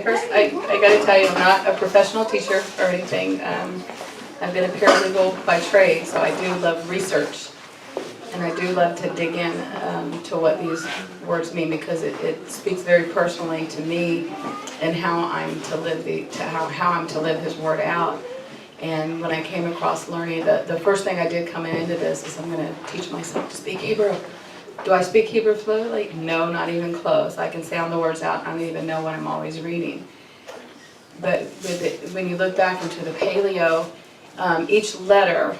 I got to tell you, I'm not a professional teacher or anything. I've been a paralegal by trade, so I do love research. And I do love to dig in to what these words mean, because it speaks very personally to me and how I'm to live how I'm to live His word out. And when I came across learning, the first thing I did coming into this is I'm going to teach myself to speak Hebrew. Do I speak Hebrew fluently? No, not even close. I can sound the words out. I don't even know what I'm always reading. But when you look back into the Paleo, each letter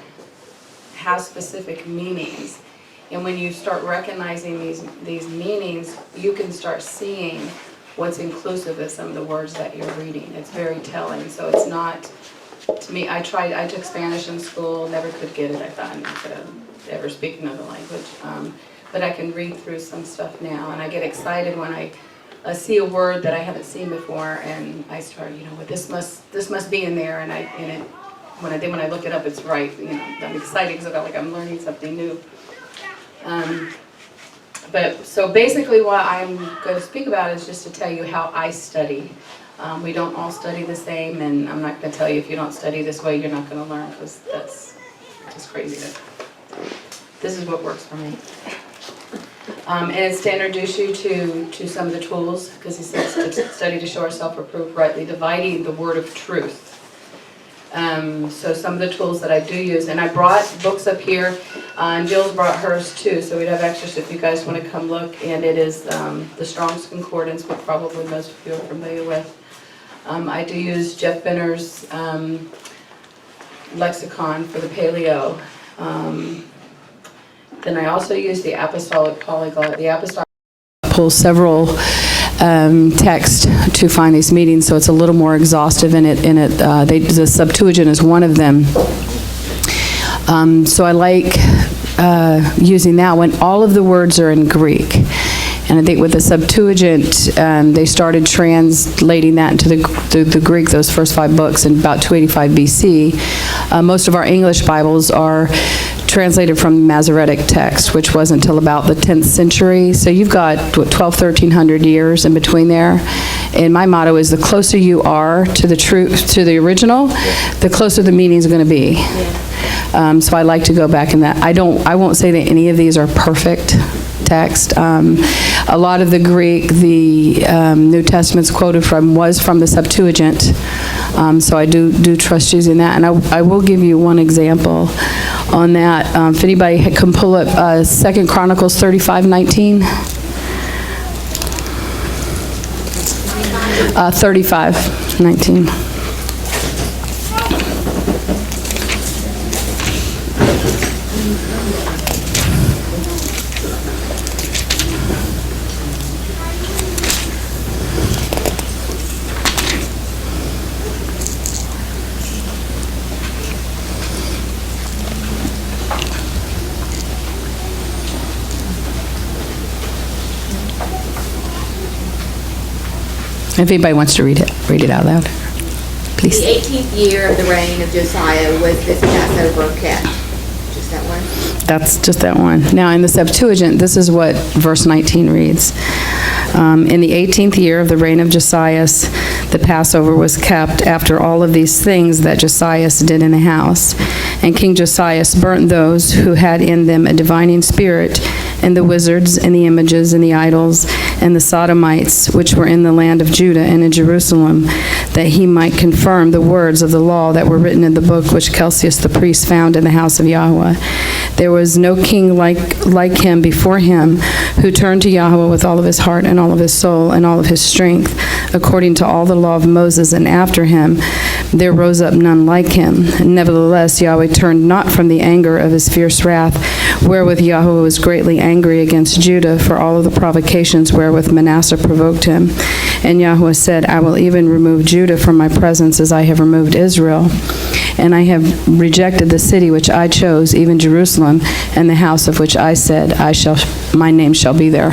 has specific meanings. And when you start recognizing these meanings, you can start seeing what's inclusive of some of the words that you're reading. It's very telling. So it's not, to me, I took Spanish in school, never could get it. I thought I'm not going to ever speak another language. But I can read through some stuff now, and I get excited when I see a word that I haven't seen before, and I start, well, this must be in there, and when I look it up, it's right. I'm excited because I feel like I'm learning something new. But so basically what I'm going to speak about is just to tell you how I study. We don't all study the same, and I'm not going to tell you if you don't study this way, you're not going to learn, because that's just crazy. This is what works for me. And it's to introduce you to some of the tools, because he says to study to show ourselves approved, rightly dividing the word of truth. So some of the tools that I do use, and I brought books up here, and Jill's brought hers too, so we'd have extras if you guys want to come look. And it is the Strong's Concordance, which probably most of you are familiar with. I do use Jeff Benner's lexicon for the Paleo. Then I also use the Apostolic Polyglot. The Apostolic pulls several texts to find these meanings, so it's a little more exhaustive in it. The Septuagint is one of them. So I like using that when all of the words are in Greek. And I think with the Septuagint, they started translating that into the Greek, those first 5 books, in about 285 BC. Most of our English Bibles are translated from the Masoretic text, which wasn't until about the 10th century. So you've got, 1300 years in between there. And my motto is, the closer you are to the original, the closer the meaning is going to be. So I like to go back in that. I won't say that any of these are perfect text. A lot of the Greek, the New Testament's quoted from was from the Septuagint. So I do trust using that. And I will give you one example on that. If anybody can pull up 2 Chronicles 35:19. 35:19. If anybody wants to read it out loud, please. The 18th year of the reign of Josiah was this Passover kept. Just that one? That's just that one. Now, in the Septuagint, this is what verse 19 reads. In the 18th year of the reign of Josiah, the Passover was kept after all of these things that Josiah did in the house. And King Josiah burnt those who had in them a divining spirit, and the wizards, and the images, and the idols, and the sodomites, which were in the land of Judah and in Jerusalem, that he might confirm the words of the law that were written in the book which Celsius the priest found in the house of Yahweh. There was no king like him before him, who turned to Yahweh with all of his heart and all of his soul and all of his strength, according to all the law of Moses. And after him there rose up none like him. Nevertheless, Yahweh turned not from the anger of his fierce wrath, wherewith Yahweh was greatly angry against Judah for all of the provocations wherewith Manasseh provoked him. And Yahweh said, I will even remove Judah from my presence as I have removed Israel. And I have rejected the city which I chose, even Jerusalem, and the house of which I said, my name shall be there.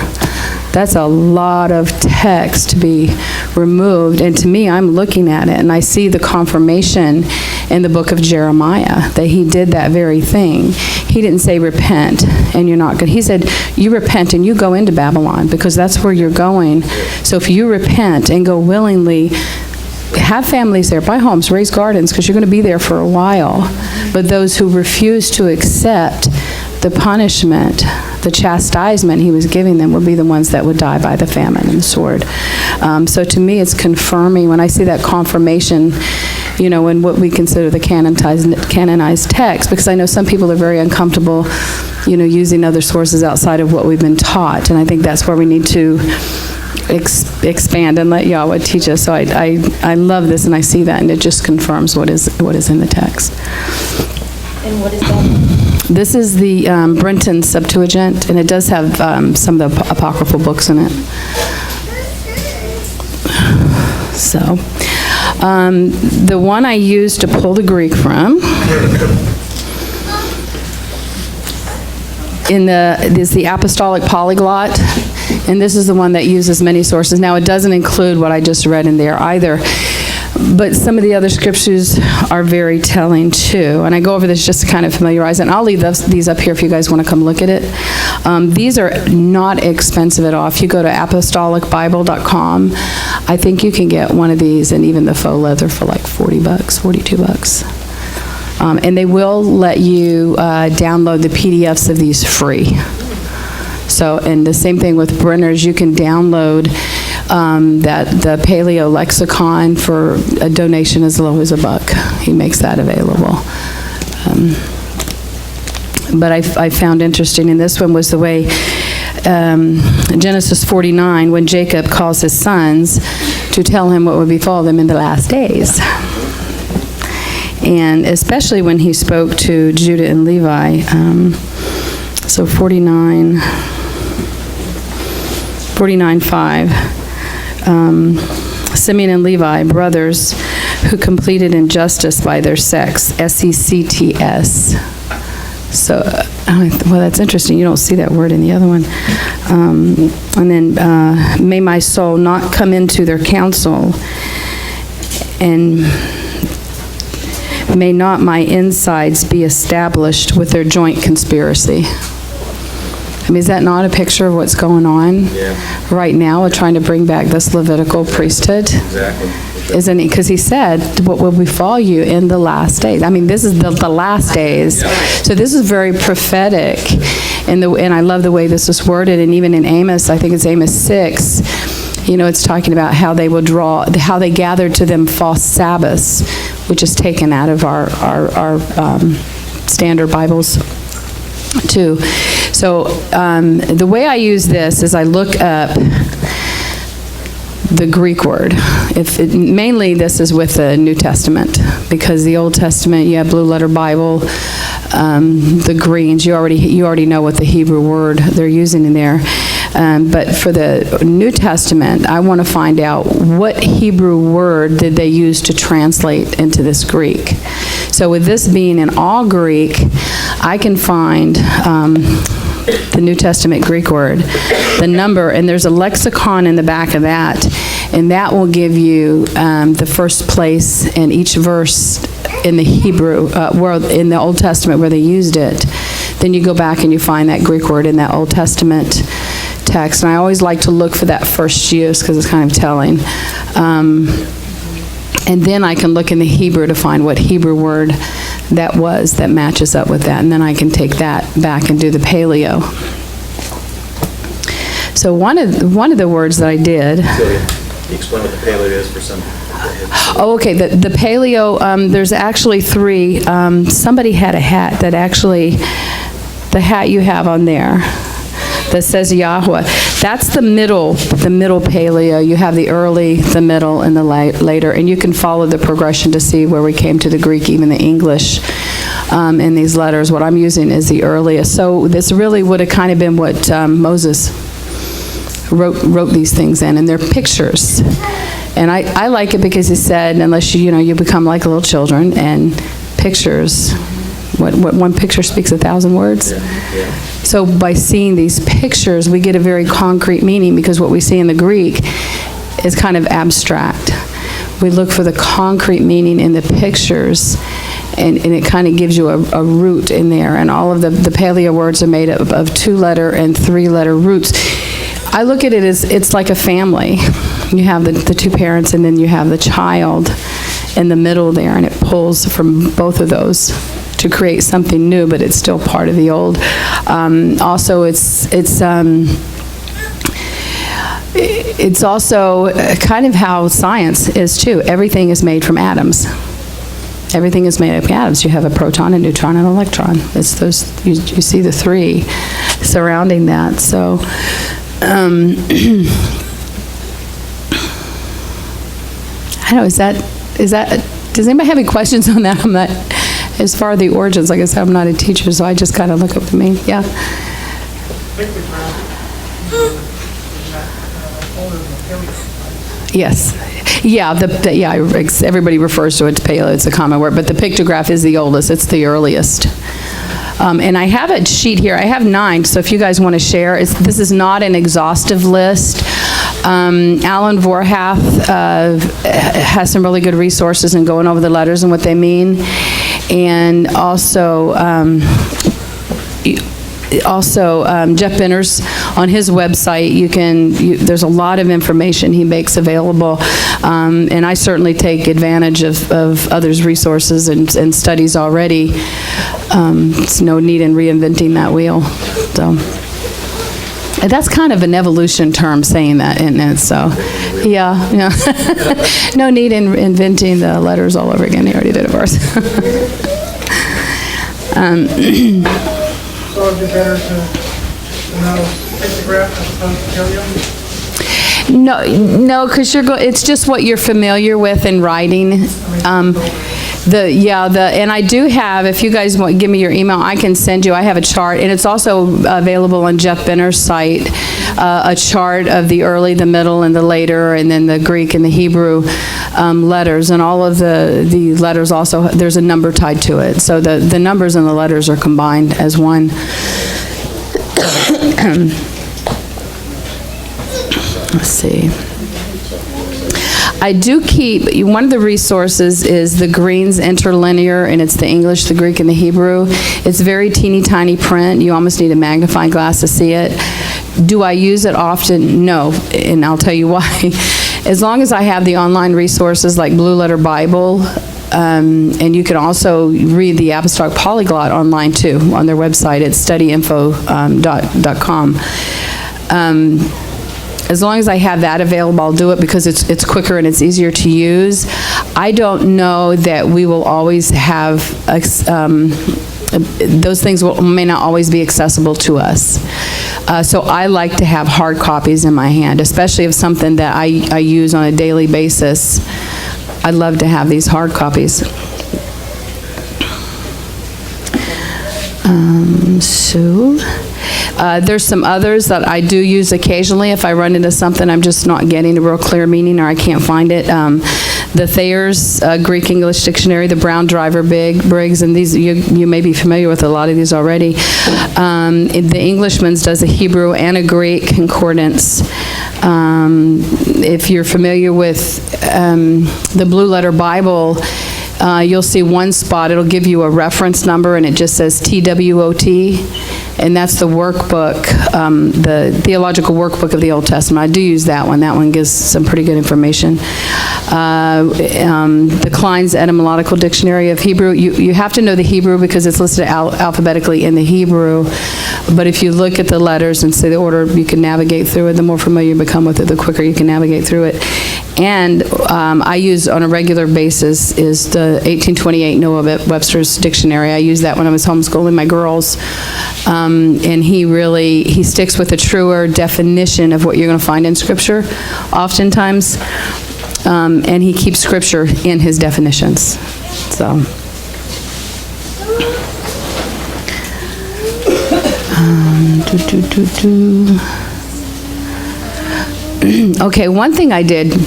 That's a lot of text to be removed. And to me, I'm looking at it and I see the confirmation in the book of Jeremiah that he did that very thing. He didn't say repent and you're not good. He said you repent and you go into Babylon because that's where you're going. So if you repent and go willingly, have families there, buy homes, raise gardens, because you're going to be there for a while. But those who refuse to accept the punishment, the chastisement he was giving them, would be the ones that would die by the famine and the sword. So to me, it's confirming, when I see that confirmation, you know, in what we consider the canonized text, because I know some people are very uncomfortable, you know, using other sources outside of what we've been taught, and I think that's where we need to expand and let Yahweh teach us. So I love this, and I see that, and it just confirms what is in the text. And what is that? This is the Brenton Septuagint, and it does have some of the apocryphal books in it. So, the one I used to pull the Greek from is the Apostolic Polyglot, and this is the one that uses many sources. Now, it doesn't include what I just read in there either, but some of the other scriptures are very telling too. And I go over this just to kind of familiarize it. And I'll leave these up here if you guys want to come look at it. These are not expensive at all. If you go to apostolicbible.com, I think you can get one of these and even the faux leather for like $40, $42. And they will let you download the PDFs of these free. So, and the same thing with Brenner's, you can download the Paleo Lexicon for a donation as low as $1. He makes that available. But I found interesting in this one was the way Genesis 49, when Jacob calls his sons to tell him what would befall them in the last days. And especially when he spoke to Judah and Levi. So 49:5. Simeon and Levi, brothers who completed injustice by their sex, S-E-C-T-S. So, well, that's interesting. You don't see that word in the other one. And then, may my soul not come into their counsel, and may not my insides be established with their joint conspiracy. I mean, is that not a picture of what's going on right now? We're trying to bring back this Levitical priesthood. Exactly. Isn't it? Because he said, what will befall you in the last days? I mean, this is the last days. So this is very prophetic. And I love the way this is worded. And even in Amos, I think it's Amos 6, you know, it's talking about how they will how they gathered to them false Sabbaths, which is taken out of our standard Bibles too. So the way I use this is I look up the Greek word. Mainly this is with the New Testament, because the Old Testament, you have Blue Letter Bible, the Greens, you already know what the Hebrew word they're using in there. But for the New Testament, I want to find out what Hebrew word did they use to translate into this Greek. So with this being in all Greek, I can find the New Testament Greek word, the number, and there's a lexicon in the back of that, and that will give you the first place in each verse in the Hebrew, in the Old Testament where they used it. Then you go back and you find that Greek word in that Old Testament text, and I always like to look for that first use because it's kind of telling. And then I can look in the Hebrew to find what Hebrew word that was that matches up with that, and then I can take that back and do the paleo. So one of the words that I did. Sylvia, can you explain what the paleo is for some? Oh, okay. The paleo. There's actually 3. Somebody had a hat that actually, the hat you have on there, that says Yahweh. That's the middle paleo. You have the early, the middle, and the later, and you can follow the progression to see where we came to the Greek, even the English, in these letters. What I'm using is the earliest. So this really would have kind of been what Moses wrote these things in, and they're pictures. And I like it because he said, unless you become like little children, and pictures what one picture speaks 1,000 words? Yeah. So by seeing these pictures, we get a very concrete meaning, because what we see in the Greek is kind of abstract. We look for the concrete meaning in the pictures, and it kind of gives you a root in there. And all of the Paleo words are made up of 2-letter and 3-letter roots. I look at it as it's like a family. You have the two parents, and then you have the child in the middle there, and it pulls from both of those to create something new, but it's still part of the old. Also, it's also kind of how science is too. Everything is made from atoms. Everything is made of atoms. You have a proton, a neutron, and an electron. It's those, you see the three surrounding that. So, I don't know, is that, does anybody have any questions on that? I'm not, as far as the origins, like I said, I'm not a teacher, so I just kind of look up the main, yeah. Yes. Yeah, everybody refers to it as paleo, it's a common word, but the pictograph is the oldest, it's the earliest. And I have a sheet here, I have 9, so if you guys want to share, this is not an exhaustive list. Alan Vorhath has some really good resources in going over the letters and what they mean. And also, Jeff Benner's on his website, there's a lot of information he makes available, and I certainly take advantage of others' resources and studies already. It's no need in reinventing that wheel. So that's kind of an evolution term, saying that, isn't it? So yeah. No need in inventing the letters all over again. He already did it for us. So it'd be better to know pictograph as opposed to paleo? No, because it's just what you're familiar with in writing. And I do have, if you guys want, give me your email, I can send you, I have a chart, and it's also available on Jeff Benner's site, a chart of the early, the middle, and the later, and then the Greek and the Hebrew letters, and all of the letters also, there's a number tied to it. So the numbers and the letters are combined as one. Let's see. I do keep, one of the resources is the Green's Interlinear, and it's the English, the Greek, and the Hebrew. It's very teeny tiny print. You almost need a magnifying glass to see it. Do I use it often? No, and I'll tell you why. As long as I have the online resources like Blue Letter Bible, and you can also read the Apostolic Polyglot online too, on their website at studyinfo.com. As long as I have that available, I'll do it, because it's quicker and it's easier to use. I don't know that we will always have, those things may not always be accessible to us. So I like to have hard copies in my hand, especially of something that I use on a daily basis. I love to have these hard copies. There's some others that I do use occasionally if I run into something I'm just not getting a real clear meaning, or I can't find it. The Thayer's Greek English Dictionary, the Brown Driver Briggs, and these you may be familiar with a lot of these already. The Englishman's does a Hebrew and a Greek concordance. If you're familiar with the Blue Letter Bible, you'll see one spot, it'll give you a reference number, and it just says TWOT, and that's the workbook, the theological workbook of the Old Testament. I do use that one. That one gives some pretty good information. The Klein's Etymological Dictionary of Hebrew, you have to know the Hebrew because it's listed alphabetically in the Hebrew, but if you look at the letters and see the order, you can navigate through it. The more familiar you become with it, the quicker you can navigate through it. And I use on a regular basis is the 1828 Noah Webster's Dictionary. I used that when I was homeschooling my girls. And he sticks with a truer definition of what you're going to find in Scripture, oftentimes. And he keeps Scripture in his definitions. So. Okay, one thing I did,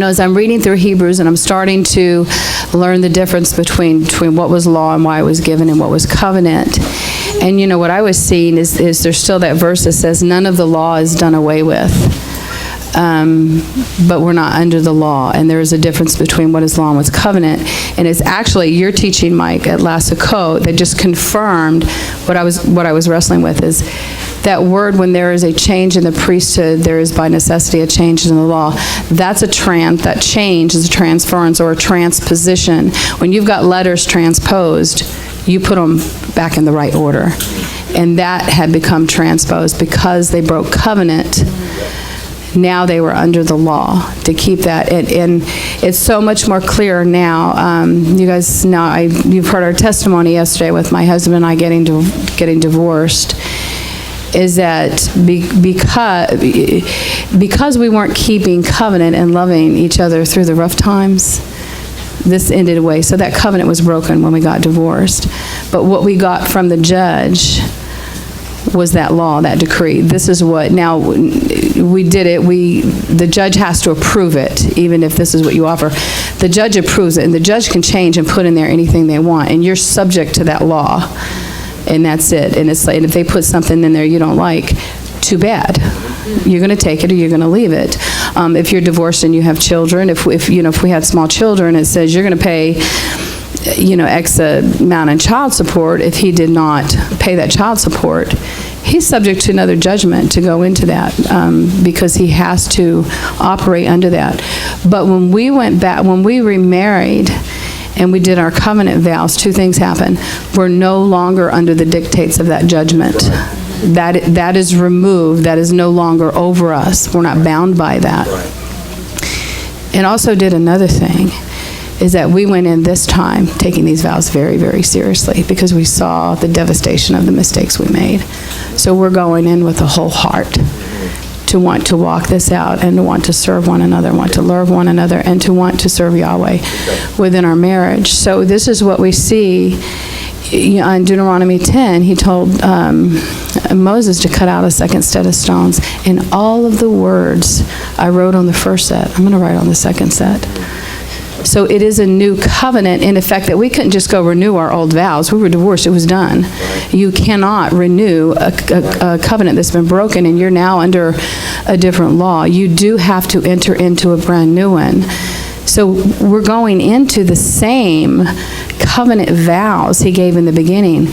as I'm reading through Hebrews and I'm starting to learn the difference between what was law and why it was given and what was covenant. And you know, what I was seeing is there's still that verse that says, none of the law is done away with. But we're not under the law, and there is a difference between what is law and what's covenant. And it's actually your teaching, Mike, at last Sukkot that just confirmed what I was wrestling with, is that word, when there is a change in the priesthood, there is by necessity a change in the law. That change is a transference or a transposition. When you've got letters transposed, you put them back in the right order. And that had become transposed because they broke covenant. Now they were under the law to keep that. And it's so much more clear now. You guys know, you've heard our testimony yesterday with my husband and I getting divorced, is that because we weren't keeping covenant and loving each other through the rough times, this ended away. So that covenant was broken when we got divorced. But what we got from the judge was that law, that decree. This is what, now, we did it, the judge has to approve it, even if this is what you offer. The judge approves it, and the judge can change and put in there anything they want, and you're subject to that law, and that's it. And it's like, and if they put something in there you don't like, too bad. You're going to take it or you're going to leave it. If you're divorced and you have children, if we had small children, it says you're going to pay X amount in child support. If he did not pay that child support, he's subject to another judgment to go into that, because he has to operate under that. But when we went back, when we remarried and we did our covenant vows, two things happened. We're no longer under the dictates of that judgment. That is removed. That is no longer over us. We're not bound by that. And also did another thing, is that we went in this time taking these vows very, very seriously, because we saw the devastation of the mistakes we made. So we're going in with a whole heart to want to walk this out, and to want to serve one another, want to love one another, and to want to serve Yahweh within our marriage. So this is what we see in Deuteronomy 10. He told Moses to cut out a second set of stones. And all of the words I wrote on the first set, I'm going to write on the second set. So it is a new covenant, in effect, that we couldn't just go renew our old vows. We were divorced. It was done. You cannot renew a covenant that's been broken, and you're now under a different law. You do have to enter into a brand new one. So we're going into the same covenant vows he gave in the beginning.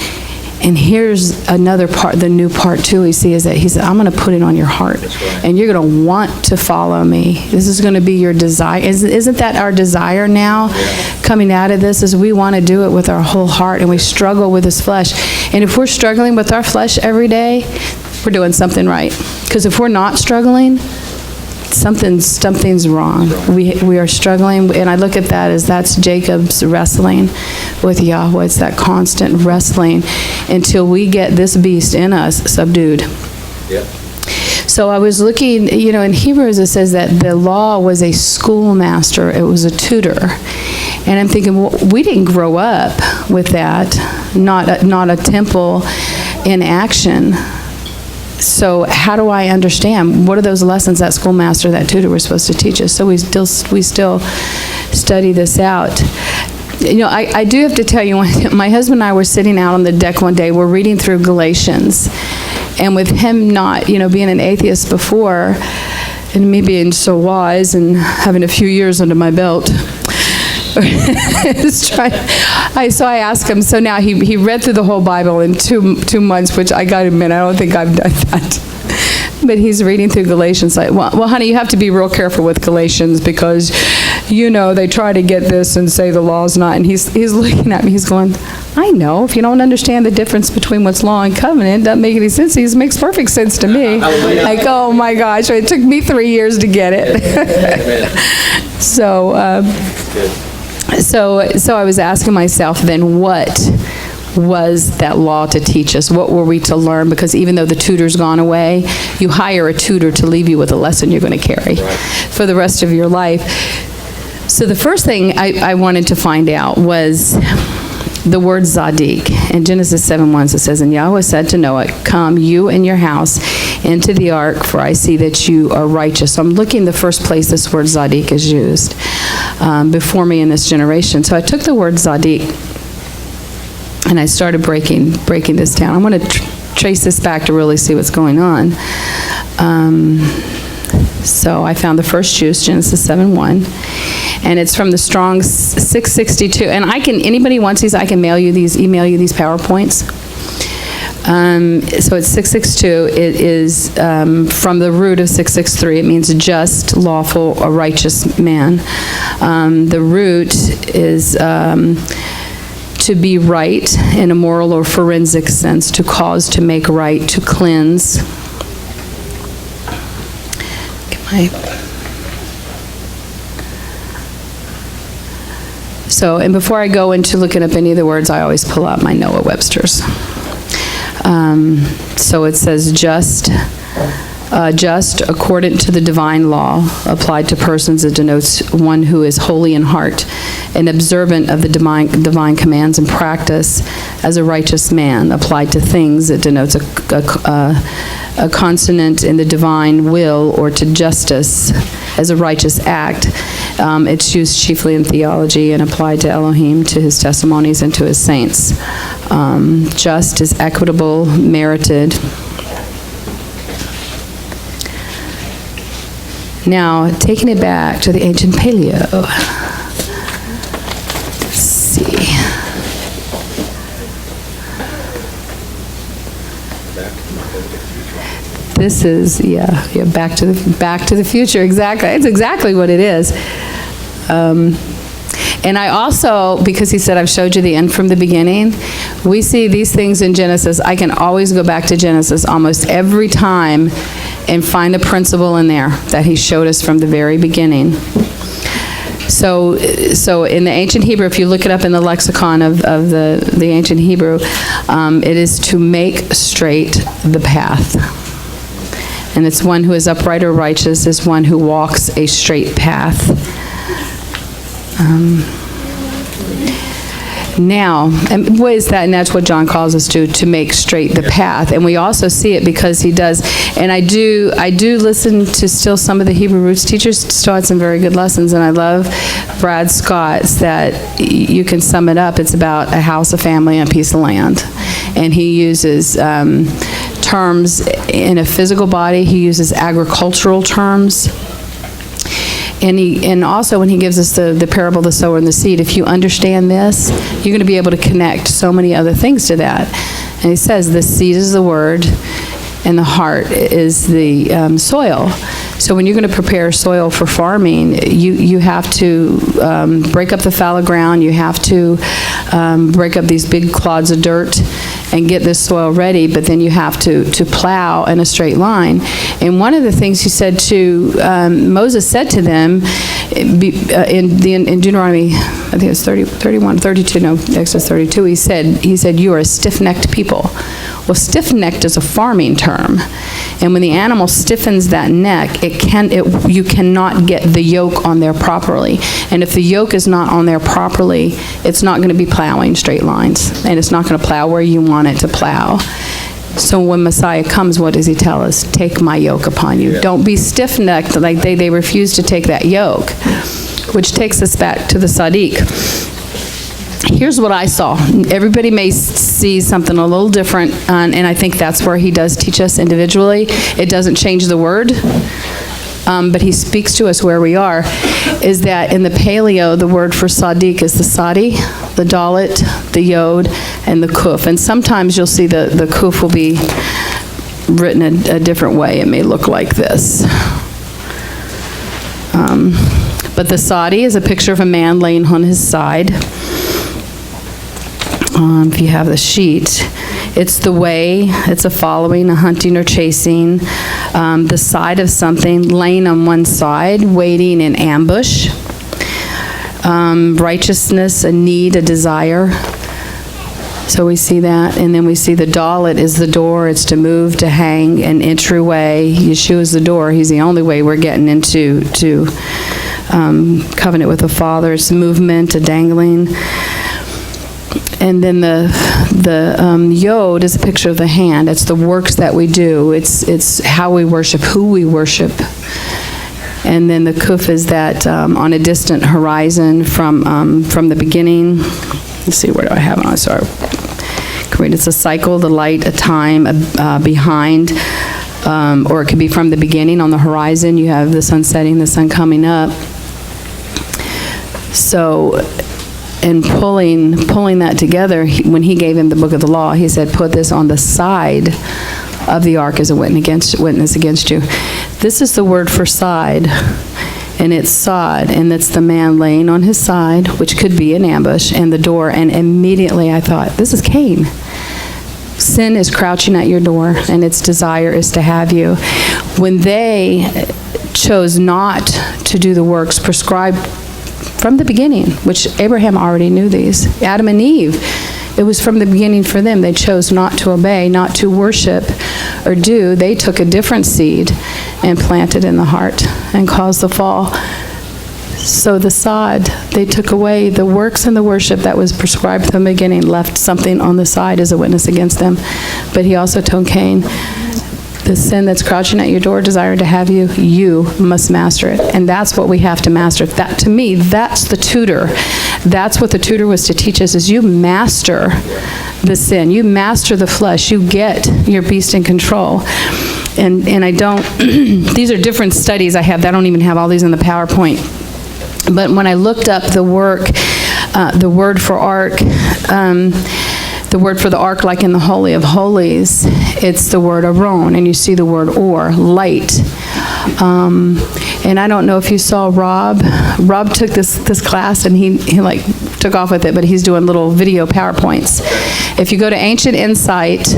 And here's another part, the new part too, we see, is that he said, I'm going to put it on your heart. And you're going to want to follow me. This is going to be your desire. Isn't that our desire now, coming out of this, is we want to do it with our whole heart, and we struggle with this flesh. And if we're struggling with our flesh every day, we're doing something right. Because if we're not struggling, something's wrong. We are struggling, and I look at that as that's Jacob's wrestling with Yahweh. It's that constant wrestling until we get this beast in us subdued. Yep. So I was looking, in Hebrews it says that the law was a schoolmaster, it was a tutor. And I'm thinking, well, we didn't grow up with that, not a temple in action. So how do I understand? What are those lessons that schoolmaster, that tutor was supposed to teach us? So we still study this out. I do have to tell you, my husband and I were sitting out on the deck one day, we're reading through Galatians, and with him not, being an atheist before, and me being so wise and having a few years under my belt, so I asked him, so now he read through the whole Bible in two months, which I gotta admit, I don't think I've done that. But he's reading through Galatians like, well, honey, you have to be real careful with Galatians, because, they try to get this and say the law's not, and he's looking at me, he's going, I know, if you don't understand the difference between what's law and covenant, it doesn't make any sense. It makes perfect sense to me. Like, oh my gosh, it took me 3 years to get it. So I was asking myself then, what was that law to teach us? What were we to learn? Because even though the tutor's gone away, you hire a tutor to leave you with a lesson you're going to carry for the rest of your life. So the first thing I wanted to find out was, the word Zadik. In Genesis 7:1 it says, "And Yahweh said to Noah, Come, you and your house, into the ark, for I see that you are righteous." So I'm looking the first place this word Zadik is used before me in this generation. So I took the word Zadik and I started breaking this down. I want to trace this back to really see what's going on. So I found the first use, Genesis 7:1, and it's from the Strong's 662. And anybody wants these, I can email you these PowerPoints. So it's 662. It is from the root of 663. It means just, lawful, a righteous man. The root is to be right in a moral or forensic sense, to cause, to make right, to cleanse. So, and before I go into looking up any of the words, I always pull out my Noah Webster's. So it says just according to the divine law, applied to persons, it denotes one who is holy in heart and observant of the divine commands and practice as a righteous man. Applied to things, it denotes a consonant in the divine will, or to justice as a righteous act. It's used chiefly in theology and applied to Elohim, to his testimonies, and to his saints. Just is equitable, merited. Now, taking it back to the ancient Paleo. Let's see. This is, Back to the Future, exactly. It's exactly what it is. And I also, because he said, I've showed you the end from the beginning, we see these things in Genesis. I can always go back to Genesis almost every time and find the principle in there that he showed us from the very beginning. So in the ancient Hebrew, if you look it up in the lexicon of the ancient Hebrew, it is to make straight the path. And it's one who is upright or righteous is one who walks a straight path. Now, and what is that? And that's what John calls us to make straight the path. And we also see it because he does. And I do listen to still some of the Hebrew roots teachers, still had some very good lessons. And I love Brad Scott's, that you can sum it up. It's about a house, a family, and a piece of land. And he uses terms in a physical body. He uses agricultural terms. And also when he gives us the parable of the sower and the seed, if you understand this, you're going to be able to connect so many other things to that. And he says the seed is the word and the heart is the soil. So when you're going to prepare soil for farming, you have to break up the fallow ground. You have to break up these big clods of dirt and get this soil ready, but then you have to plow in a straight line. And one of the things he said to, Moses said to them in Deuteronomy, I think it was 32, Exodus 32, he said, you are a stiff-necked people. Well, stiff-necked is a farming term. And when the animal stiffens that neck, you cannot get the yoke on there properly. And if the yoke is not on there properly, it's not going to be plowing straight lines. And it's not going to plow where you want it to plow. So when Messiah comes, what does he tell us? Take my yoke upon you. Yeah. Don't be stiff-necked like they refuse to take that yoke. Which takes us back to the Sadiq. Here's what I saw. Everybody may see something a little different, and I think that's where he does teach us individually. It doesn't change the word, but he speaks to us where we are, is that in the Paleo, the word for Sadiq is the Sadi, the Dalet, the Yod, and the Kuf. And sometimes you'll see the Kuf will be written a different way. It may look like this. But the Sadi is a picture of a man laying on his side. If you have the sheet, it's the way, it's a following, a hunting or chasing, the side of something, laying on one side, waiting in ambush, righteousness, a need, a desire. So we see that, and then we see the Dalet is the door, it's to move, to hang, an entryway. Yeshua is the door, he's the only way we're getting into covenant with the Father. It's movement, a dangling. And then the yod is a picture of the hand. It's the works that we do. It's how we worship, who we worship. And then the kuf is that on a distant horizon from the beginning. Let's see, where do I have it on? Sorry. It's a cycle, the light, a time, behind, or it could be from the beginning. On the horizon, you have the sun setting, the sun coming up. So, and pulling that together, when he gave him the book of the law, he said, put this on the side of the ark as a witness against you. This is the word for side, and it's sod, and it's the man laying on his side, which could be an ambush, and the door, and immediately I thought, this is Cain. Sin is crouching at your door, and its desire is to have you. When they chose not to do the works prescribed from the beginning, which Abraham already knew these, Adam and Eve, it was from the beginning for them. They chose not to obey, not to worship or do. They took a different seed and planted in the heart and caused the fall. So the sod, they took away the works and the worship that was prescribed from the beginning, left something on the side as a witness against them. But he also told Cain, the sin that's crouching at your door, desiring to have you, you must master it. And that's what we have to master. That, to me, that's the tutor. That's what the tutor was to teach us, is you master the sin. You master the flesh. You get your beast in control. And I don't, these are different studies I have. I don't even have all these in the PowerPoint. But when I looked up the word for ark, the word for the ark, like in the Holy of Holies, it's the word aron, and you see the word or, light. And I don't know if you saw Rob. Rob took this class, and he like took off with it, but he's doing little video PowerPoints. If you go to Ancient Insight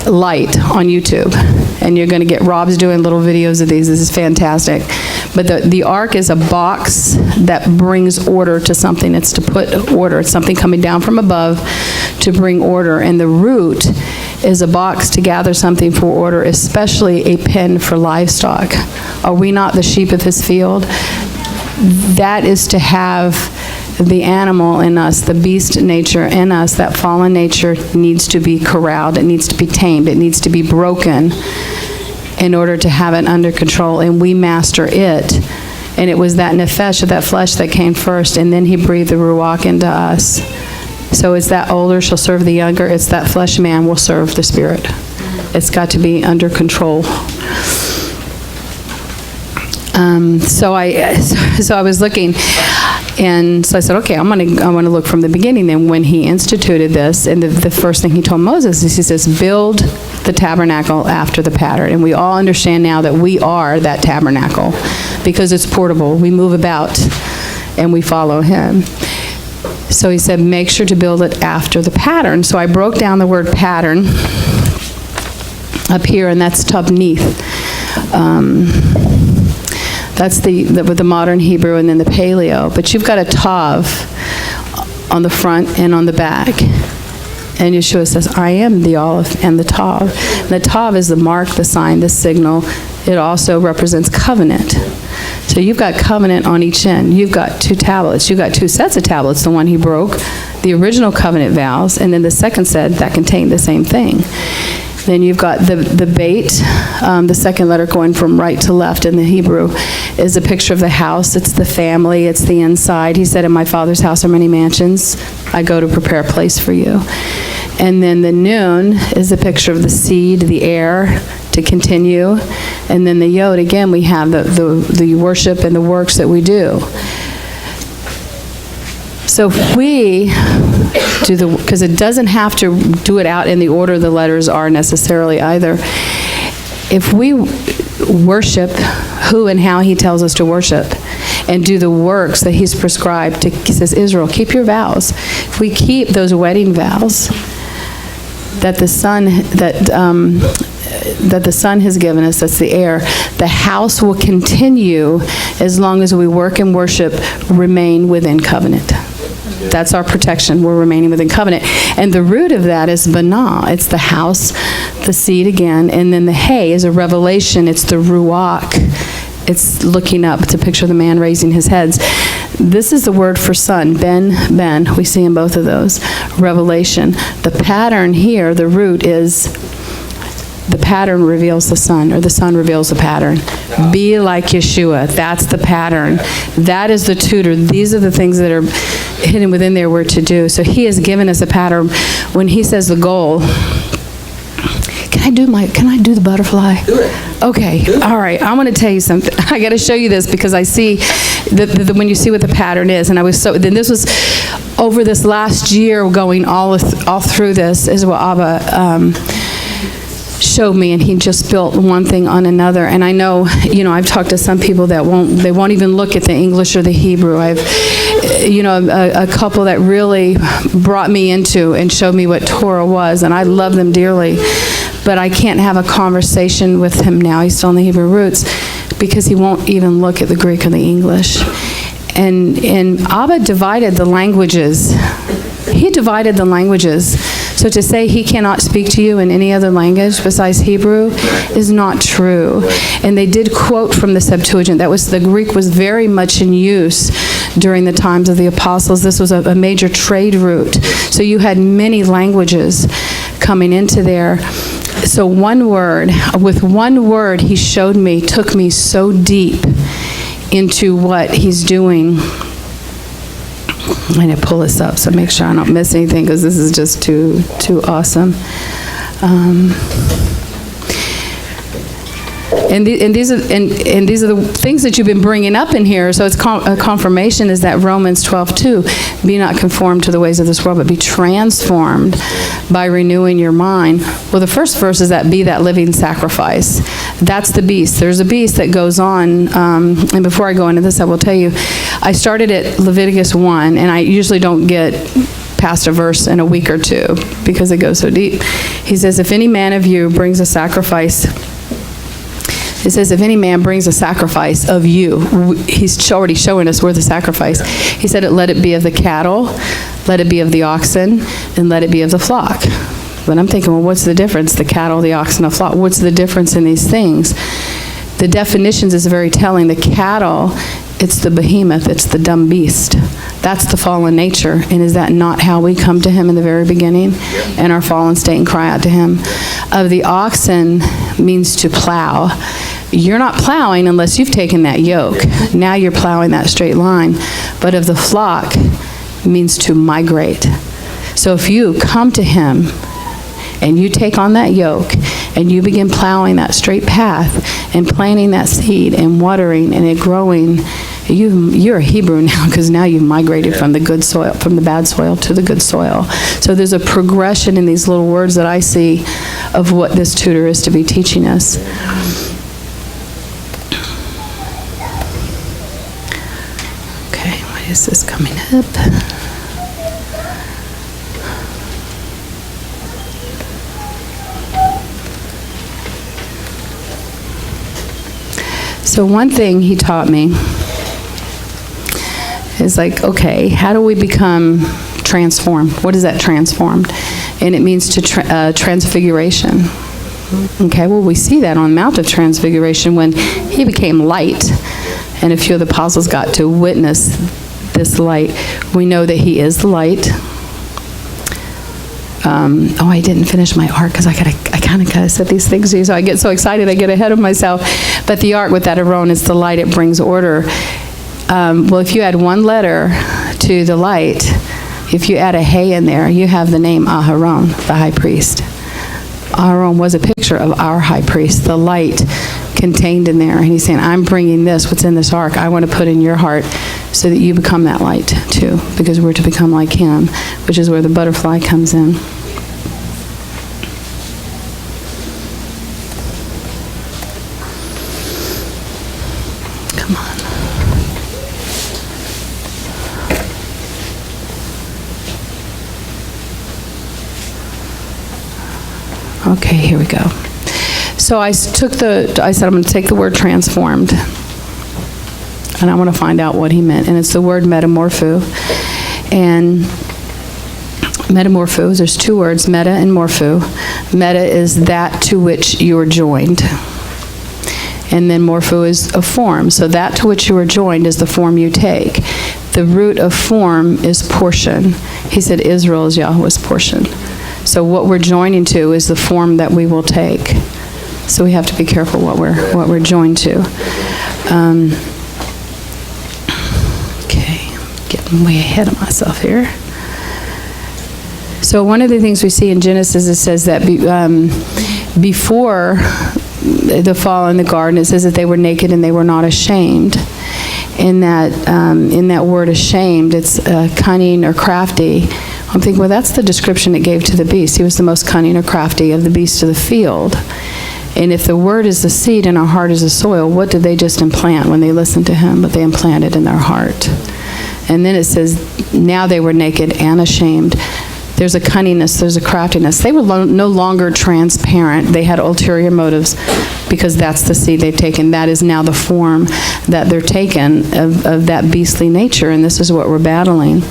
Light on YouTube, and you're going to get Rob's doing little videos of these. This is fantastic. But the ark is a box that brings order to something. It's to put order. It's something coming down from above to bring order. And the root is a box to gather something for order, especially a pen for livestock. Are we not the sheep of his field? That is to have the animal in us, the beast nature in us, that fallen nature needs to be corralled. It needs to be tamed. It needs to be broken in order to have it under control, and we master it. And it was that nefesh, that flesh, that came first, and then he breathed the ruach into us. So it's that older shall serve the younger. It's that flesh man will serve the spirit. It's got to be under control. So I was looking, and so I said, okay, I want to look from the beginning. Then when he instituted this, and the first thing he told Moses is, he says, build the tabernacle after the pattern. And we all understand now that we are that tabernacle because it's portable. We move about and we follow him. So he said, make sure to build it after the pattern. So I broke down the word pattern up here, and that's tabnith. That's with the modern Hebrew and then the Paleo. But you've got a tav on the front and on the back. And Yeshua says, I am the olive and the tav. And the tav is the mark, the sign, the signal. It also represents covenant. So you've got covenant on each end. You've got two tablets. You've got two sets of tablets. The one he broke, the original covenant vows, and then the second set that contained the same thing. Then you've got the bait, the second letter going from right to left in the Hebrew, is a picture of the house. It's the family. It's the inside. He said, in my Father's house are many mansions. I go to prepare a place for you. And then the noon is a picture of the seed, the heir, to continue. And then the yod, again, we have the worship and the works that we do. So if we do because it doesn't have to do it out in the order the letters are necessarily either. If we worship who and how he tells us to worship and do the works that he's prescribed to, he says, Israel, keep your vows. If we keep those wedding vows that the Son has given us, that's the heir, the house will continue as long as we work and worship, remain within covenant. That's our protection. We're remaining within covenant. And the root of that is banah. It's the house, the seed again, and then the hay is a revelation. It's the ruach. It's looking up. It's a picture of the man raising his heads. This is the word for sun, ben. We see in both of those. Revelation. The pattern here, the root is, the pattern reveals the sun, or the sun reveals the pattern. Be like Yeshua. That's the pattern. That is the tutor. These are the things that are hidden within there we're to do. So he has given us a pattern. When he says the goal, can I do the butterfly? Do it. Okay, all right, I want to tell you something. I got to show you this because I see when you see what the pattern is, and then this was over this last year going all through this is what Abba showed me, and he just built one thing on another. And I know, I've talked to some people that won't even look at the English or the Hebrew. I've, a couple that really brought me into and showed me what Torah was, and I love them dearly. But I can't have a conversation with him now. He's still in the Hebrew roots because he won't even look at the Greek or the English. And Abba divided the languages. He divided the languages. So to say he cannot speak to you in any other language besides Hebrew is not true. And they did quote from the Septuagint. The Greek was very much in use during the times of the apostles. This was a major trade route. So you had many languages coming into there. So with one word he showed me, took me so deep into what he's doing. I'm going to pull this up so make sure I don't miss anything because this is just too awesome. And these are the things that you've been bringing up in here. So it's a confirmation is that Romans 12:2, be not conformed to the ways of this world, but be transformed by renewing your mind. Well, the first verse is that be that living sacrifice. That's the beast. There's a beast that goes on. And before I go into this, I will tell you, I started at Leviticus 1, and I usually don't get past a verse in a week or two because it goes so deep. He says, if any man of you brings a sacrifice, it says, if any man brings a sacrifice of you, he's already showing us where the sacrifice. He said, let it be of the cattle, let it be of the oxen, and let it be of the flock. But I'm thinking, well, what's the difference? The cattle, the oxen, the flock. What's the difference in these things? The definitions is very telling. The cattle, it's the behemoth, it's the dumb beast. That's the fallen nature. And is that not how we come to him in the very beginning? In our fallen state and cry out to him. Of the oxen means to plow. You're not plowing unless you've taken that yoke. Now you're plowing that straight line. But of the flock means to migrate. So if you come to him and you take on that yoke and you begin plowing that straight path and planting that seed and watering and it growing, you're a Hebrew now because now you've migrated from the good soil, from the bad soil to the good soil. So there's a progression in these little words that I see of what this tutor is to be teaching us. Okay, why is this coming up? So one thing he taught me is like, okay, how do we become transformed? What is that transformed? And it means to transfiguration. Okay, well, we see that on the Mount of Transfiguration when he became light, and a few of the apostles got to witness this light. We know that he is the light. I didn't finish my ark because I kind of gotta set these things to you, so I get so excited I get ahead of myself. But the ark with that Aaron is the light, it brings order. Well, if you add one letter to the light, if you add a hay in there, you have the name Aharon, the high priest. Aharon was a picture of our high priest, the light contained in there. And he's saying, I'm bringing this, what's in this ark, I want to put in your heart so that you become that light too, because we're to become like him, which is where the butterfly comes in. Come on. Okay, here we go. So I said I'm going to take the word transformed, and I want to find out what he meant. And it's the word metamorpho. And metamorpho, there's two words, meta and morpho. Meta is that to which you are joined. And then morpho is a form. So that to which you are joined is the form you take. the root of form is portion. He said Israel is Yahweh's portion. So what we're joining to is the form that we will take. So we have to be careful what we're joined to. Okay, getting way ahead of myself here. So one of the things we see in Genesis, it says that before the fall in the garden, it says that they were naked and they were not ashamed. In that word ashamed, it's cunning or crafty. I'm thinking, well, that's the description it gave to the beast. He was the most cunning or crafty of the beasts of the field. And if the word is the seed and our heart is the soil, what did they just implant when they listened to him? But they implanted in their heart. And then it says, now they were naked and ashamed. There's a cunningness, there's a craftiness. They were no longer transparent. They had ulterior motives because that's the seed they've taken. That is now the form that they're taken of that beastly nature, and this is what we're battling.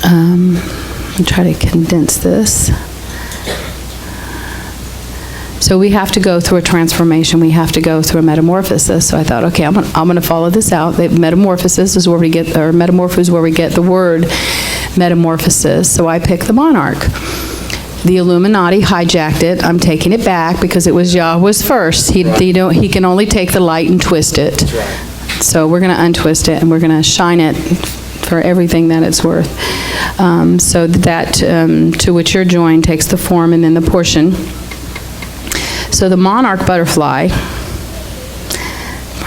I'll try to condense this. So we have to go through a transformation. We have to go through a metamorphosis. So I thought, okay, I'm going to follow this out. Metamorphosis is where we get, or metamorpho is where we get the word metamorphosis. So I picked the monarch. The Illuminati hijacked it. I'm taking it back because it was Yahweh's first. He can only take the light and twist it. So we're going to untwist it and we're going to shine it for everything that it's worth. So that to which you're joined takes the form and then the portion. So the monarch butterfly,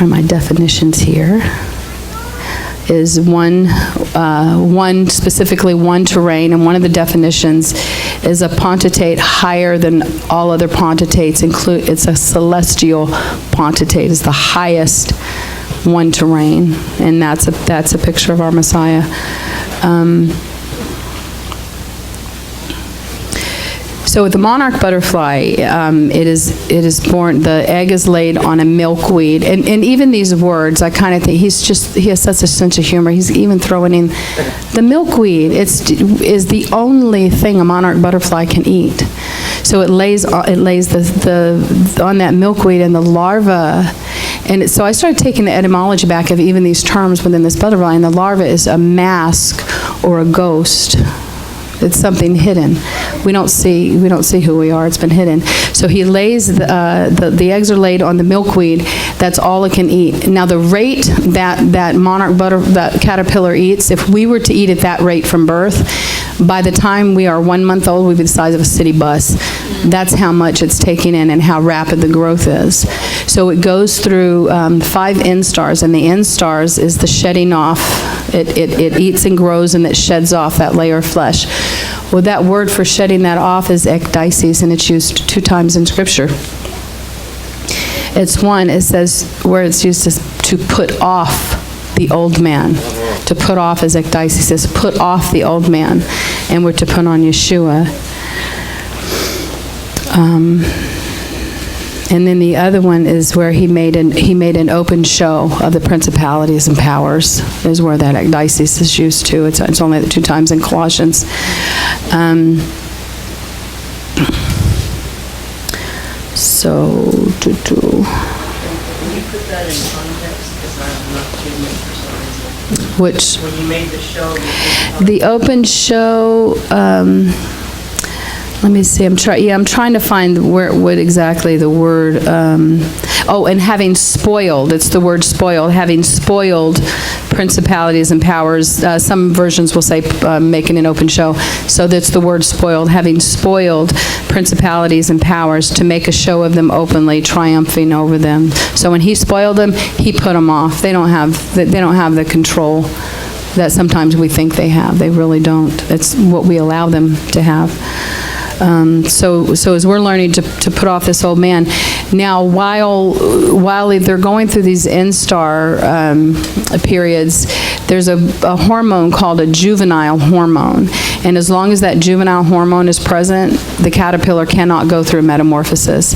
by my definitions here, is specifically one terrain, and one of the definitions is a pontitate higher than all other pontitates. It's a celestial pontitate. It's the highest one terrain, and that's a picture of our Messiah. So with the monarch butterfly, it is born, the egg is laid on a milkweed. And even these words, I kind of think he has such a sense of humor. He's even throwing in the milkweed. Is the only thing a monarch butterfly can eat. So it lays on that milkweed and the larva. And so I started taking the etymology back of even these terms within this butterfly, and the larva is a mask or a ghost. It's something hidden. We don't see who we are. It's been hidden. So he lays the eggs are laid on the milkweed. That's all it can eat. Now the rate that monarch that caterpillar eats, if we were to eat at that rate from birth, by the time we are 1 month old, we'd be the size of a city bus. That's how much it's taking in and how rapid the growth is. So it goes through 5 instars, and the instars is the shedding off. It eats and grows, and it sheds off that layer of flesh. Well, that word for shedding that off is ekdisis, and it's used 2 times in Scripture. It says where it's used to put off the old man. To put off is ekdisis. It says put off the old man, and we're to put on Yeshua. And then the other one is where he made an open show of the principalities and powers, is where that ekdisis is used to. It's only 2 times in Colossians. Can you put that in context? Because I'm not getting it for some reason. Which? When you made the show. The open show, let me see, I'm trying to find what exactly the word, and having spoiled, it's the word spoiled, having spoiled principalities and powers. Some versions will say making an open show. So that's the word spoiled, having spoiled principalities and powers to make a show of them openly, triumphing over them. So when he spoiled them, he put them off. They don't have the control that sometimes we think they have. They really don't. It's what we allow them to have. So as we're learning to put off this old man, now while they're going through these instar periods, there's a hormone called a juvenile hormone, and as long as that juvenile hormone is present, the caterpillar cannot go through metamorphosis.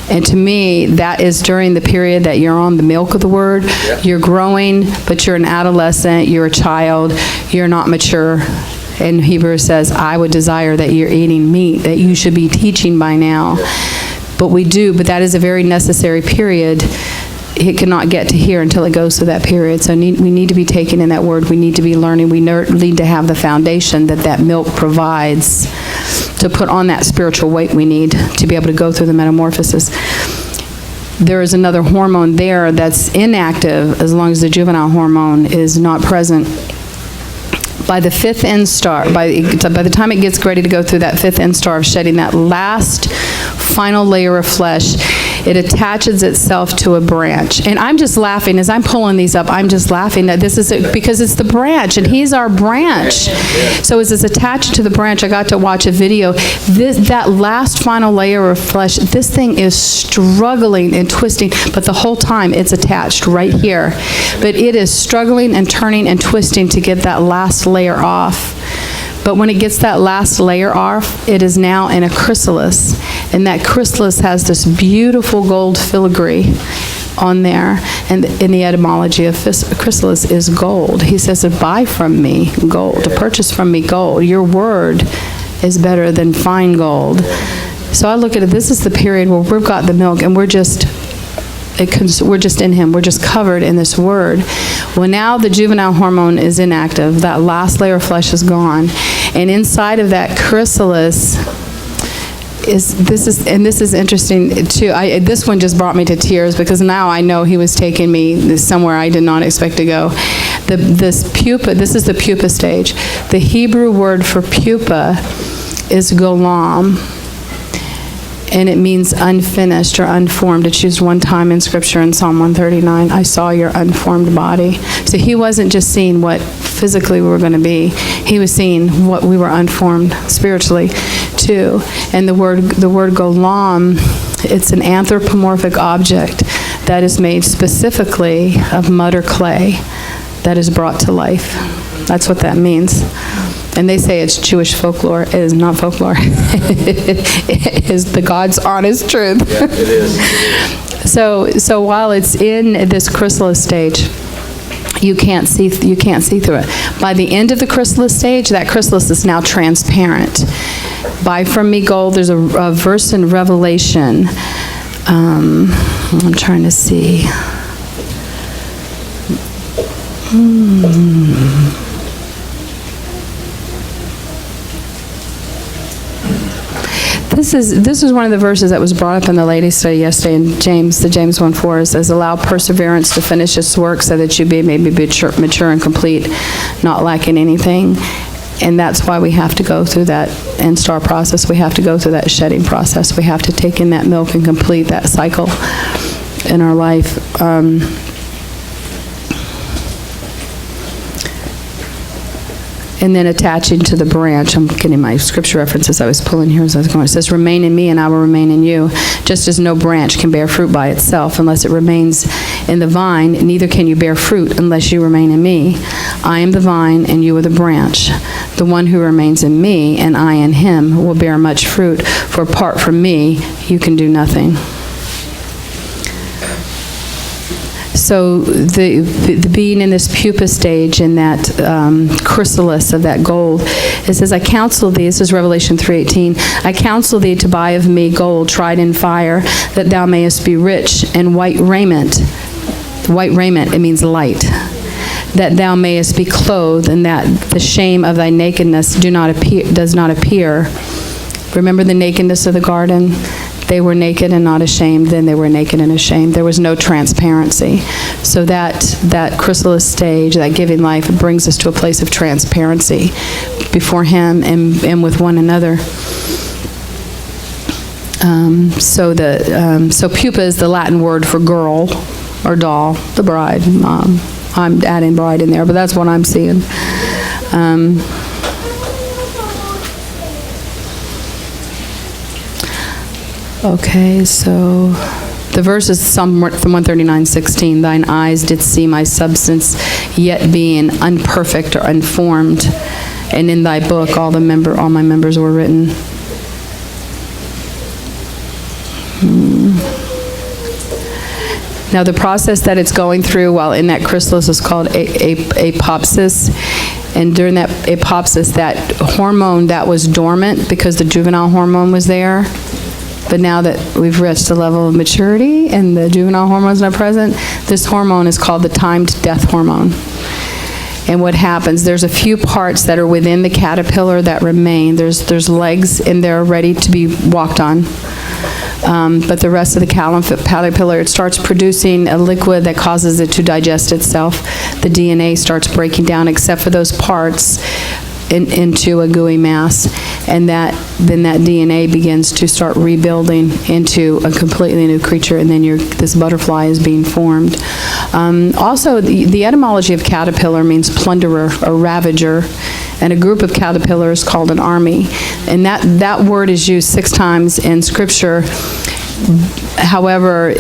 And to me, that is during the period that you're on the milk of the word. Yeah. You're growing, but you're an adolescent, you're a child, you're not mature. And Hebrews says, I would desire that you're eating meat, that you should be teaching by now. But we do, but that is a very necessary period it cannot get to here until it goes through that period. So we need to be taking in that word. We need to be learning. We need to have the foundation that milk provides to put on that spiritual weight we need to be able to go through the metamorphosis. There is another hormone there that's inactive as long as the juvenile hormone is not present. By the fifth instar, by the time it gets ready to go through that fifth instar of shedding that last final layer of flesh, it attaches itself to a branch. And I'm just laughing as I'm pulling these up. I'm just laughing that this is because it's the branch, and he's our branch. So as it's attached to the branch, I got to watch a video. That last final layer of flesh, this thing is struggling and twisting, but the whole time it's attached right here. But it is struggling and turning and twisting to get that last layer off. But when it gets that last layer off, it is now in a chrysalis. And that chrysalis has this beautiful gold filigree on there. And in the etymology of chrysalis is gold. He says to buy from me gold, to purchase from me gold. Your word is better than fine gold. So I look at it, this is the period where we've got the milk and we're just in him. We're just covered in this word. Well, now the juvenile hormone is inactive. That last layer of flesh is gone. And inside of that chrysalis this is interesting too. This one just brought me to tears because now I know he was taking me somewhere I did not expect to go. This is the pupa stage. The Hebrew word for pupa is golam. And it means unfinished or unformed. It's used one time in Scripture in Psalm 139. I saw your unformed body. So he wasn't just seeing what physically we were going to be. He was seeing what we were unformed spiritually too. And the word golam, it's an anthropomorphic object that is made specifically of mud or clay that is brought to life. That's what that means. And they say it's Jewish folklore. It is not folklore. It is the God's honest truth. Yeah, it is. So while it's in this chrysalis stage, you can't see through it. By the end of the chrysalis stage, that chrysalis is now transparent. Buy from me gold. There's a verse in Revelation. I'm trying to see. This is one of the verses that was brought up in the ladies' study yesterday in James 1:4. It says, allow perseverance to finish its work so that you may be mature and complete, not lacking anything. And that's why we have to go through that instar process. We have to go through that shedding process. We have to take in that milk and complete that cycle in our life. And then attaching to the branch, I'm getting my scripture references I was pulling here as I was going. It says, remain in me and I will remain in you. Just as no branch can bear fruit by itself unless it remains in the vine, neither can you bear fruit unless you remain in me. I am the vine and you are the branch. The one who remains in me and I in him will bear much fruit, for apart from me, you can do nothing. So the being in this pupa stage, in that chrysalis of that gold, it says, I counsel thee, this is Revelation 3:18, I counsel thee to buy of me gold tried in fire, that thou mayest be rich, and white raiment. White raiment, it means light. That thou mayest be clothed, and that the shame of thy nakedness does not appear. Remember the nakedness of the garden? They were naked and not ashamed, then they were naked and ashamed. There was no transparency. So that chrysalis stage, that giving life, brings us to a place of transparency before him and with one another. So pupa is the Latin word for girl or doll, the bride. I'm adding bride in there, but that's what I'm seeing. Okay, so the verse is from 139:16. Thine eyes did see my substance, yet being unperfect or unformed, and in thy book all my members were written. Now the process that it's going through while in that chrysalis is called apopsis. And during that apopsis, that hormone that was dormant because the juvenile hormone was there, But now that we've reached a level of maturity and the juvenile hormones are present, this hormone is called the timed death hormone. And what happens, there's a few parts that are within the caterpillar that remain. There's legs in there ready to be walked on. But the rest of the caterpillar, it starts producing a liquid that causes it to digest itself. The DNA starts breaking down, except for those parts, into a gooey mass. And then that DNA begins to start rebuilding into a completely new creature, and then this butterfly is being formed. Also, the etymology of caterpillar means plunderer or ravager, and a group of caterpillars called an army. And that word is used 6 times in Scripture. However,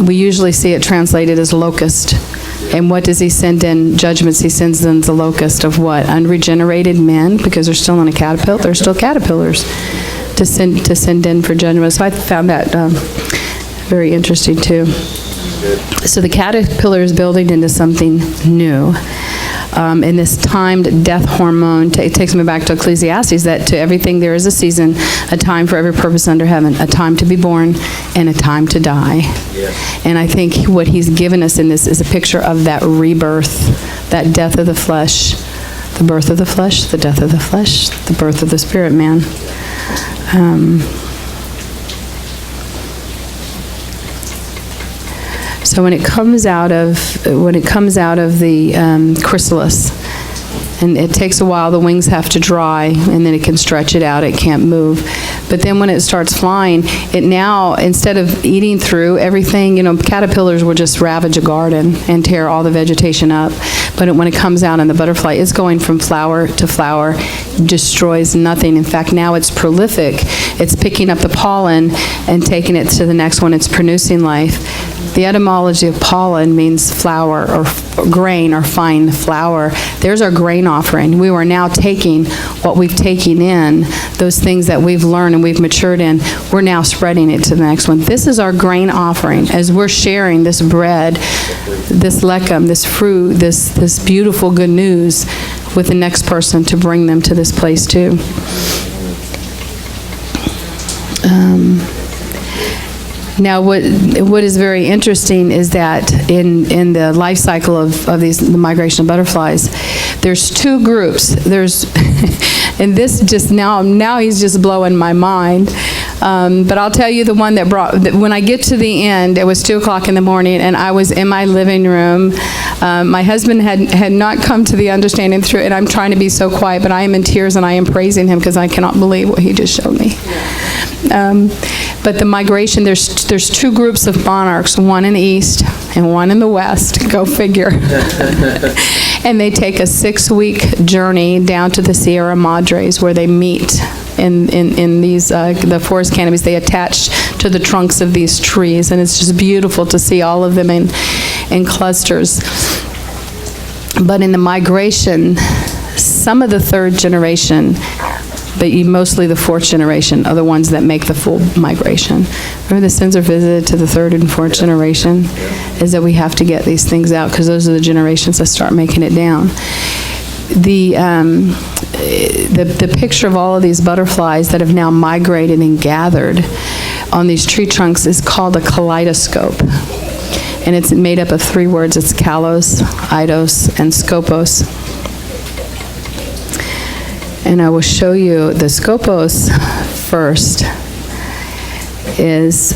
we usually see it translated as locust. And what does he send in? Judgments. He sends in the locust of what? Unregenerated men, because they're still in a caterpillar. They're still caterpillars to send in for judgment. So I found that very interesting too. So the caterpillar is building into something new. And this timed death hormone takes me back to Ecclesiastes, that to everything there is a season, a time for every purpose under heaven, a time to be born and a time to die. Yes. And I think what he's given us in this is a picture of that rebirth, that death of the flesh, the birth of the flesh, the death of the flesh, the birth of the spirit man. So when it comes out of the chrysalis, and it takes a while, the wings have to dry, and then it can stretch it out, it can't move. But then when it starts flying, it now, instead of eating through everything, caterpillars will just ravage a garden and tear all the vegetation up. But when it comes out in the butterfly, it's going from flower to flower, destroys nothing. In fact, now it's prolific. It's picking up the pollen and taking it to the next one. It's producing life. The etymology of pollen means flour or grain or fine flour. There's our grain offering. We are now taking what we've taken in, those things that we've learned and we've matured in, we're now spreading it to the next one. This is our grain offering as we're sharing this bread, this lechem, this fruit, this beautiful good news with the next person to bring them to this place too. Now, what is very interesting is that in the life cycle of the migration of butterflies, there's 2 groups. And this just now he's just blowing my mind. But I'll tell you the one that when I get to the end, it was 2 o'clock in the morning, and I was in my living room. My husband had not come to the understanding through it, and I'm trying to be so quiet, but I am in tears and I am praising him because I cannot believe what he just showed me. But the migration, there's 2 groups of monarchs, one in the east and one in the west, go figure. And they take a 6-week journey down to the Sierra Madres where they meet in these, the forest canopies. They attach to the trunks of these trees, and it's just beautiful to see all of them in clusters. But in the migration, some of the 3rd generation, but mostly the 4th generation are the ones that make the full migration. Remember, the sins are visited to the 3rd and 4th generation, is that we have to get these things out because those are the generations that start making it down. The picture of all of these butterflies that have now migrated and gathered on these tree trunks is called a kaleidoscope. And it's made up of 3 words. It's kalos, eidos, and skopos. And I will show you the skopos first. It's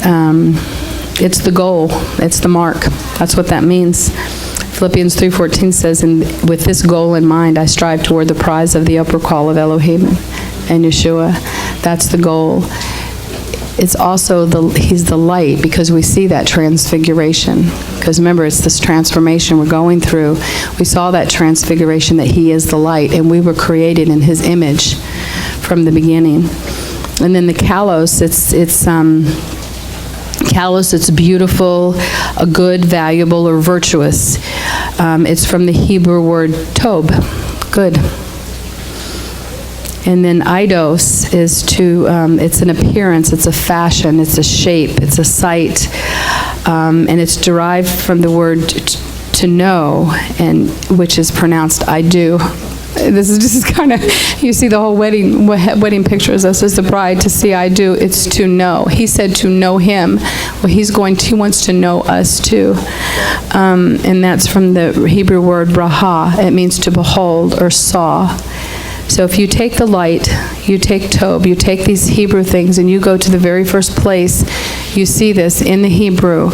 the goal. It's the mark. That's what that means. Philippians 3:14 says, "And with this goal in mind, I strive toward the prize of the upper call of Elohim and Yeshua." That's the goal. It's also he's the light, because we see that transfiguration. Because remember, it's this transformation we're going through. We saw that transfiguration, that he is the light, and we were created in his image from the beginning. And then the kalos, kalos, it's beautiful, a good, valuable, or virtuous. It's from the Hebrew word tob, good. And then eidos is it's an appearance, it's a fashion, it's a shape, it's a sight, and it's derived from the word to know, and which is pronounced I do. this is just kind of, you see the whole wedding pictures. This is the bride to see, I do. It's to know. He said to know him. Well, he wants to know us too. And that's from the Hebrew word braha. It means to behold or saw. So if you take the light, you take Tob, you take these Hebrew things, and you go to the very first place, you see this in the Hebrew.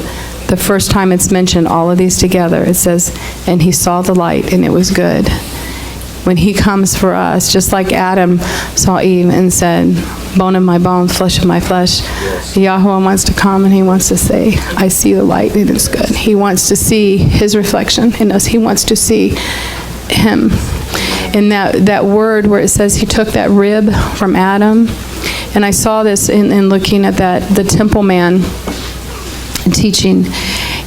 The first time it's mentioned, all of these together, it says, and he saw the light, and it was good. When he comes for us, just like Adam saw Eve and said, bone of my bone, flesh of my flesh, Yahweh wants to come and he wants to say, I see the light, and it's good. He wants to see his reflection in us. He wants to see him. And that word where it says he took that rib from Adam, and I saw this in looking at the temple man teaching,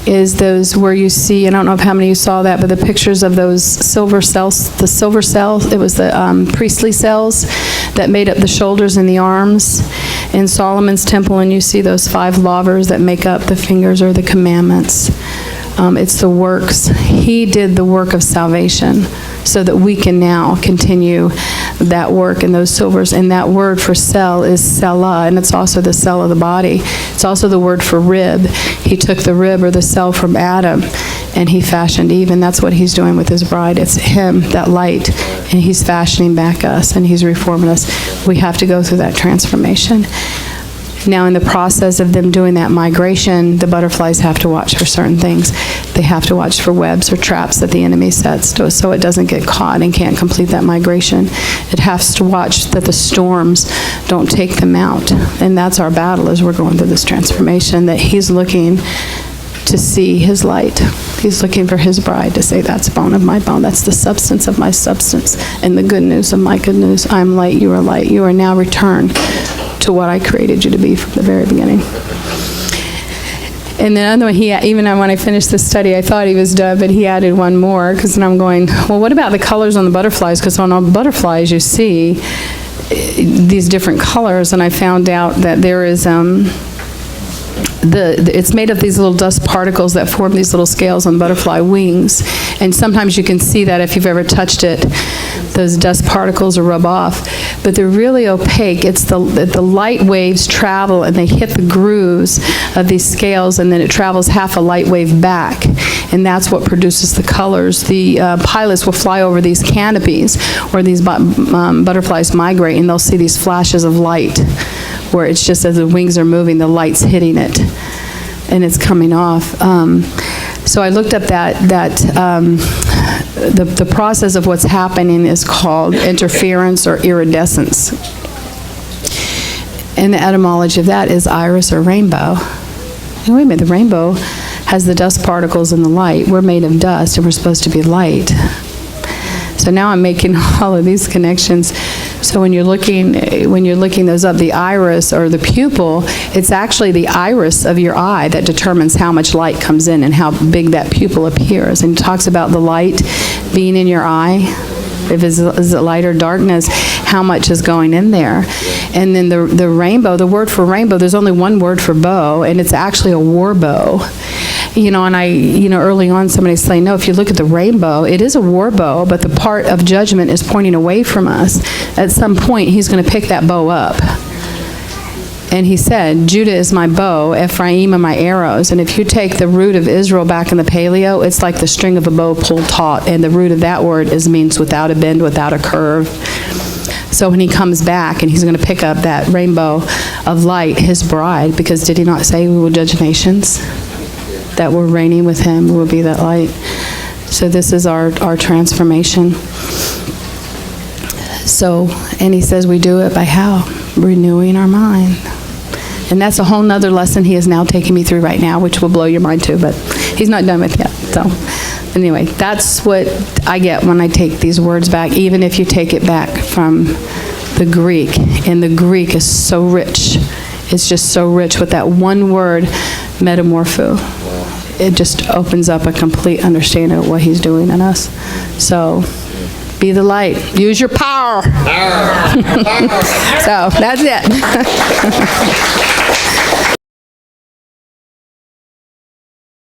is those where you see, I don't know how many you saw that, but the pictures of those silver cells, it was the priestly cells that made up the shoulders and the arms in Solomon's temple, and you see those 5 lavers that make up the fingers or the commandments. It's the works. He did the work of salvation so that we can now continue that work in those silvers. And that word for cell is selah, and it's also the cell of the body. It's also the word for rib. He took the rib or the cell from Adam, and he fashioned Eve, and that's what he's doing with his bride. It's him, that light, and he's fashioning back us, and he's reforming us. We have to go through that transformation. Now, in the process of them doing that migration, the butterflies have to watch for certain things. They have to watch for webs or traps that the enemy sets so it doesn't get caught and can't complete that migration. It has to watch that the storms don't take them out. And that's our battle as we're going through this transformation, that he's looking to see his light. He's looking for his bride to say, that's bone of my bone. That's the substance of my substance and the good news of my good news. I'm light, you are light. You are now returned to what I created you to be from the very beginning. And then when even when I finished the study, I thought he was done, but he added one more, because then I'm going, well, what about the colors on the butterflies? Because on all butterflies you see these different colors, and I found out that there is it's made of these little dust particles that form these little scales on butterfly wings. And sometimes you can see that if you've ever touched it, those dust particles will rub off. But they're really opaque. It's the light waves travel and they hit the grooves of these scales, and then it travels half a light wave back. And that's what produces the colors. The pilots will fly over these canopies where these butterflies migrate, and they'll see these flashes of light where it's just as the wings are moving, the light's hitting it, and it's coming off. So I looked up the process of what's happening is called interference or iridescence. And the etymology of that is iris or rainbow. And wait a minute, the rainbow has the dust particles and the light. We're made of dust, and we're supposed to be light. So now I'm making all of these connections. So when you're looking those up, the iris or the pupil, it's actually the iris of your eye that determines how much light comes in and how big that pupil appears. And it talks about the light being in your eye. If is it light or darkness, how much is going in there. And then the rainbow, the word for rainbow, there's only one word for bow, and it's actually a war bow. And early on somebody saying, no, if you look at the rainbow, it is a war bow, but the part of judgment is pointing away from us. At some point, he's going to pick that bow up. And he said, Judah is my bow, Ephraim are my arrows. And if you take the root of Israel back in the paleo, it's like the string of a bow pulled taut. And the root of that word means without a bend, without a curve. So when he comes back and he's going to pick up that rainbow of light, his bride, because did he not say we will judge nations? That we're reigning with him will be that light. So this is our transformation. So, and he says we do it by how? Renewing our mind. And that's a whole nother lesson he is now taking me through right now, which will blow your mind too, but he's not done with it yet. So anyway, that's what I get when I take these words back, even if you take it back from the Greek. And the Greek is so rich. It's just so rich with that one word, metamorpho. It just opens up a complete understanding of what he's doing in us. So, be the light. Use your power. So, that's it.